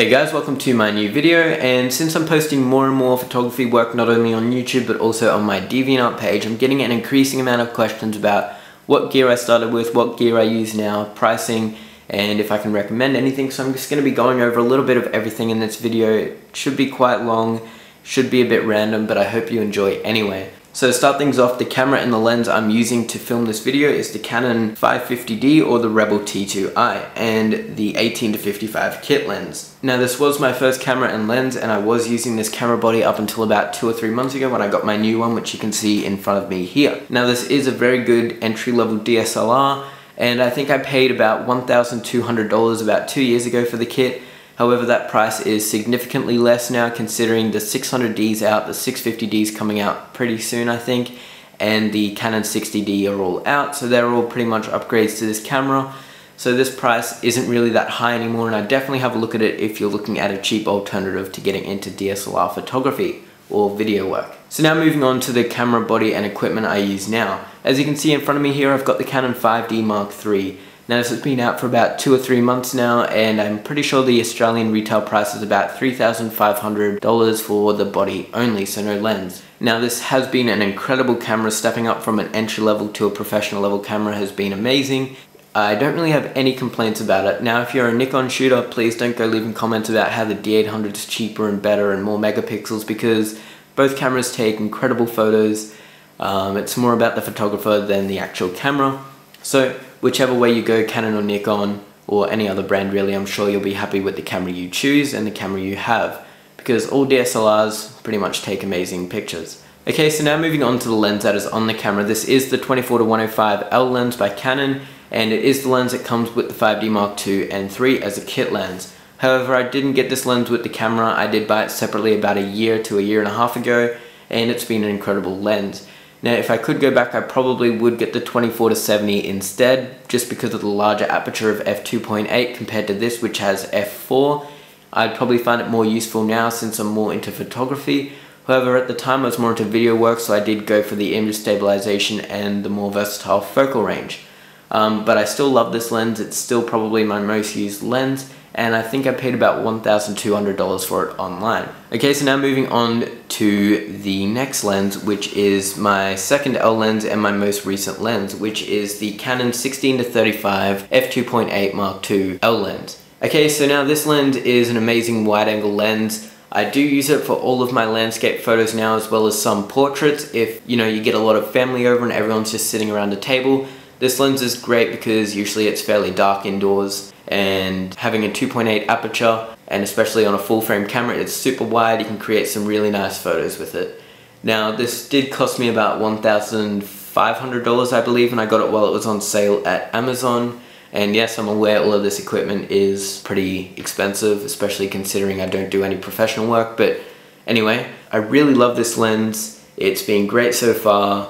Hey guys, welcome to my new video, and since I'm posting more and more photography work not only on YouTube but also on my DeviantArt page, I'm getting an increasing amount of questions about what gear I started with, what gear I use now, pricing, and if I can recommend anything. So I'm just going to be going over a little bit of everything in this video. It should be quite long, should be a bit random, but I hope you enjoy anyway. So to start things off, the camera and the lens I'm using to film this video is the Canon 550D or the Rebel T2i and the 18-55 kit lens. Now this was my first camera and lens, and I was using this camera body up until about 2 or 3 months ago when I got my new one, which you can see in front of me here. Now this is a very good entry-level DSLR, and I think I paid about $1,200 about 2 years ago for the kit. However, that price is significantly less now considering the 600Ds out, the 650Ds coming out pretty soon I think, and the Canon 60D are all out, so they're all pretty much upgrades to this camera. So this price isn't really that high anymore, and I definitely have a look at it if you're looking at a cheap alternative to getting into DSLR photography or video work. So now moving on to the camera body and equipment I use now. As you can see in front of me here, I've got the Canon 5D Mark III. Now this has been out for about 2 or 3 months now, and I'm pretty sure the Australian retail price is about $3,500 for the body only, so no lens. Now this has been an incredible camera. Stepping up from an entry level to a professional level camera has been amazing. I don't really have any complaints about it. Now if you're a Nikon shooter, please don't go leaving comments about how the D800 is cheaper and better and more megapixels, because both cameras take incredible photos. It's more about the photographer than the actual camera. So whichever way you go, Canon or Nikon or any other brand really, I'm sure you'll be happy with the camera you choose and the camera you have, because all DSLRs pretty much take amazing pictures. Okay, so now moving on to the lens that is on the camera. This is the 24-105L lens by Canon, and it is the lens that comes with the 5D Mark II and III as a kit lens. However, I didn't get this lens with the camera. I did buy it separately about a year to a year and a half ago, and it's been an incredible lens. Now if I could go back, I probably would get the 24-70 instead, just because of the larger aperture of f2.8 compared to this, which has f4. I'd probably find it more useful now since I'm more into photography. However, at the time I was more into video work, so I did go for the image stabilization and the more versatile focal range. But I still love this lens. It's still probably my most used lens, and I think I paid about $1,200 for it online. Okay, so now moving on to the next lens, which is my second L lens and my most recent lens, which is the Canon 16-35 f2.8 Mark II L lens. Okay, so now this lens is an amazing wide-angle lens. I do use it for all of my landscape photos now, as well as some portraits. If you get a lot of family over and everyone's just sitting around a table, this lens is great because usually it's fairly dark indoors, and having a 2.8 aperture, and especially on a full frame camera, it's super wide. You can create some really nice photos with it. Now this did cost me about $1,500 I believe, and I got it while it was on sale at Amazon. And yes, I'm aware all of this equipment is pretty expensive, especially considering I don't do any professional work, but anyway, I really love this lens. It's been great so far,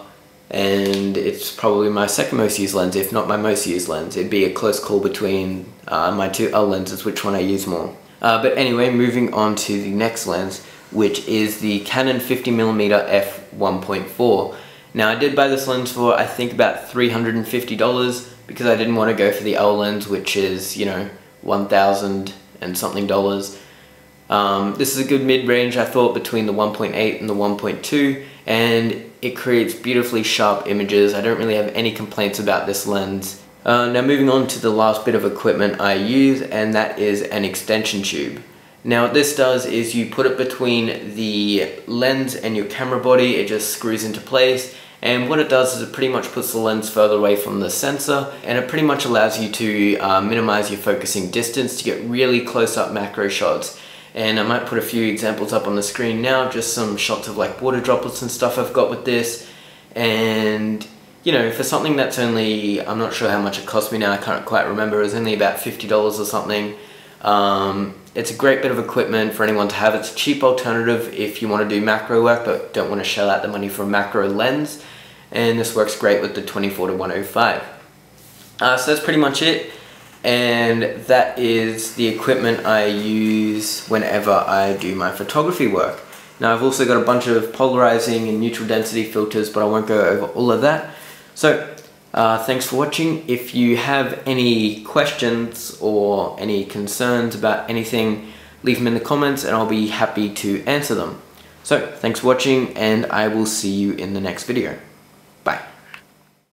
and it's probably my second most used lens, if not my most used lens. It'd be a close call between my two L lenses, which one I use more. But anyway, moving on to the next lens, which is the Canon 50mm f1.4. Now I did buy this lens for I think about $350 because I didn't want to go for the L lens, which is, $1,000 and something dollars. This is a good mid-range, I thought, between the 1.8 and the 1.2, and it creates beautifully sharp images. I don't really have any complaints about this lens. Now moving on to the last bit of equipment I use, and that is an extension tube. Now what this does is you put it between the lens and your camera body. It just screws into place, and what it does is it pretty much puts the lens further away from the sensor, and it pretty much allows you to minimize your focusing distance to get really close-up macro shots. And I might put a few examples up on the screen now, just some shots of like water droplets and stuff I've got with this. And for something that's only, I'm not sure how much it cost me now, I can't quite remember, it was only about $50 or something. It's a great bit of equipment for anyone to have. It's a cheap alternative if you want to do macro work but don't want to shell out the money for a macro lens, and this works great with the 24-105. So that's pretty much it, and that is the equipment I use whenever I do my photography work. Now I've also got a bunch of polarizing and neutral density filters, but I won't go over all of that. So thanks for watching. If you have any questions or any concerns about anything, leave them in the comments and I'll be happy to answer them. So thanks for watching, and I will see you in the next video.